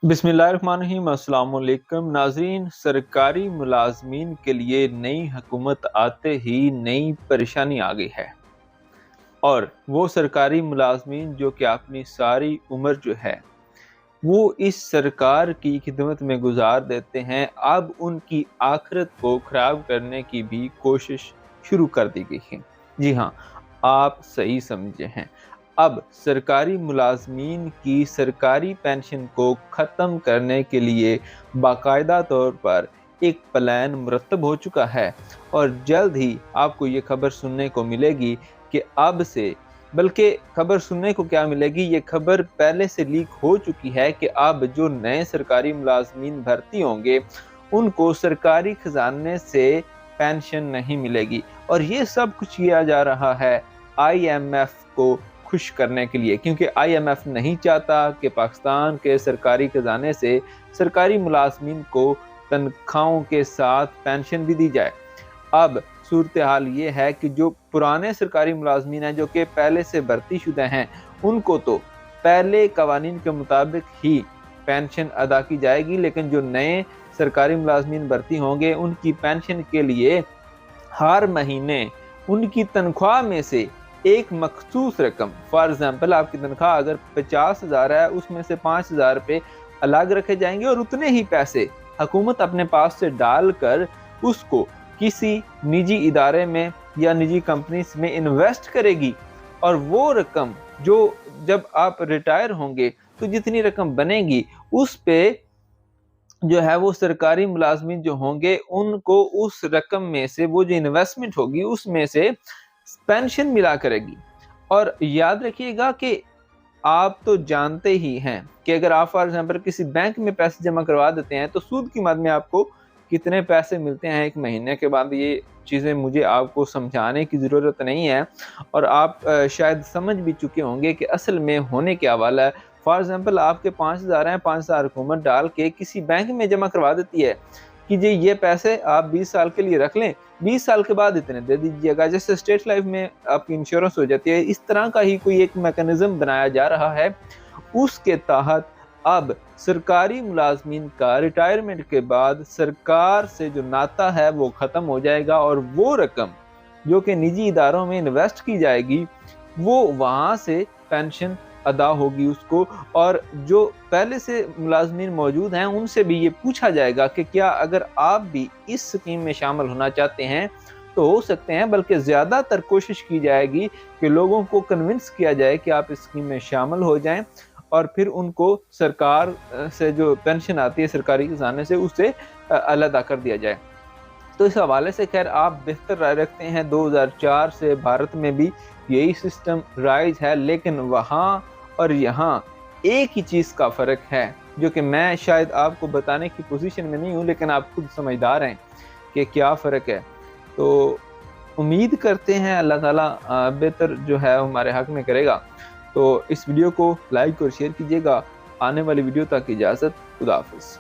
बिस्मिल्लाहिर्रहमानिर्रहीम। अस्सलाम वालेकुम नाज़रीन। सरकारी मुलाजमीन के लिए नई हुकूमत आते ही नई परेशानी आ गई है, और वो सरकारी मुलाजमीन जो कि अपनी सारी उम्र जो है वो इस सरकार की खिदमत में गुजार देते हैं, अब उनकी आखिरत को ख़राब करने की भी कोशिश शुरू कर दी गई है। जी हाँ, आप सही समझे हैं। अब सरकारी मुलाजमीन की सरकारी पेंशन को ख़त्म करने के लिए बाकायदा तौर पर एक प्लान मुरतब हो चुका है, और जल्द ही आपको ये खबर सुनने को मिलेगी कि अब से, बल्कि खबर सुनने को क्या मिलेगी, ये खबर पहले से लीक हो चुकी है कि अब जो नए सरकारी मुलाजमीन भर्ती होंगे उनको सरकारी खजाने से पेंशन नहीं मिलेगी। और ये सब कुछ किया जा रहा है IMF को खुश करने के लिए, क्योंकि IMF नहीं चाहता कि पाकिस्तान के सरकारी खजाने से सरकारी मुलाजमीन को तनख्वाहों के साथ पेंशन भी दी जाए। अब सूरत हाल ये है कि जो पुराने सरकारी मुलाजमीन हैं जो कि पहले से भर्ती शुदा हैं, उनको तो पहले कवानीन के मुताबिक ही पेंशन अदा की जाएगी, लेकिन जो नए सरकारी मुलाजमीन भर्ती होंगे उनकी पेंशन के लिए हर महीने उनकी तनख्वाह में से एक मखसूस रकम, फॉर एग्जाम्पल आपकी तनख्वाह अगर 50,000 है, उसमें से 5,000 रुपये अलग रखे जाएंगे, और उतने ही पैसे हुकूमत अपने पास से डालकर उसको किसी निजी इदारे में या निजी कंपनी में इन्वेस्ट करेगी। और वो रकम जो जब आप रिटायर होंगे तो जितनी रकम बनेगी उस पे जो है वो सरकारी मुलाजमीन जो होंगे उनको उस रकम में से, वो जो इन्वेस्टमेंट होगी उसमें से पेंशन मिला करेगी। और याद रखिएगा कि आप तो जानते ही हैं कि अगर आप फॉर एग्जाम्पल किसी बैंक में पैसे जमा करवा देते हैं तो सूद की मद में आपको कितने पैसे मिलते हैं एक महीने के बाद, ये चीज़ें मुझे आपको समझाने की ज़रूरत नहीं है, और आप शायद समझ भी चुके होंगे कि असल में होने क्या वाला है। फॉर एग्जाम्पल आपके 5,000 हैं, 5,000 हुकूमत डाल के किसी बैंक में जमा करवा देती है कि जी ये पैसे आप 20 साल के लिए रख लें, 20 साल के बाद इतने दे दीजिएगा, जैसे स्टेट लाइफ में आपकी इंश्योरेंस हो जाती है। इस तरह का ही कोई एक मैकेनिज्म बनाया जा रहा है। उसके तहत अब सरकारी मुलाजमीन का रिटायरमेंट के बाद सरकार से जो नाता है वो ख़त्म हो जाएगा, और वो रकम जो कि निजी इदारों में इन्वेस्ट की जाएगी वो वहाँ से पेंशन अदा होगी उसको। और जो पहले से मुलाजमीन मौजूद हैं उनसे भी ये पूछा जाएगा कि क्या अगर आप भी इस स्कीम में शामिल होना चाहते हैं तो हो सकते हैं, बल्कि ज़्यादातर कोशिश की जाएगी कि लोगों को कन्विंस किया जाए कि आप इस स्कीम में शामिल हो जाएं, और फिर उनको सरकार से जो पेंशन आती है सरकारी खजाने से उससे अलग कर दिया जाए। तो इस हवाले से खैर आप बेहतर राय रखते हैं, 2004 से भारत में भी यही सिस्टम राइज है, लेकिन वहाँ और यहाँ एक ही चीज़ का फ़र्क है जो कि मैं शायद आपको बताने की पोजीशन में नहीं हूँ, लेकिन आप खुद समझदार हैं कि क्या फ़र्क है। तो उम्मीद करते हैं अल्लाह ताला बेहतर जो है हमारे हक़ में करेगा। तो इस वीडियो को लाइक और शेयर कीजिएगा। आने वाली वीडियो तक इजाज़त, खुदा हाफ़िज़।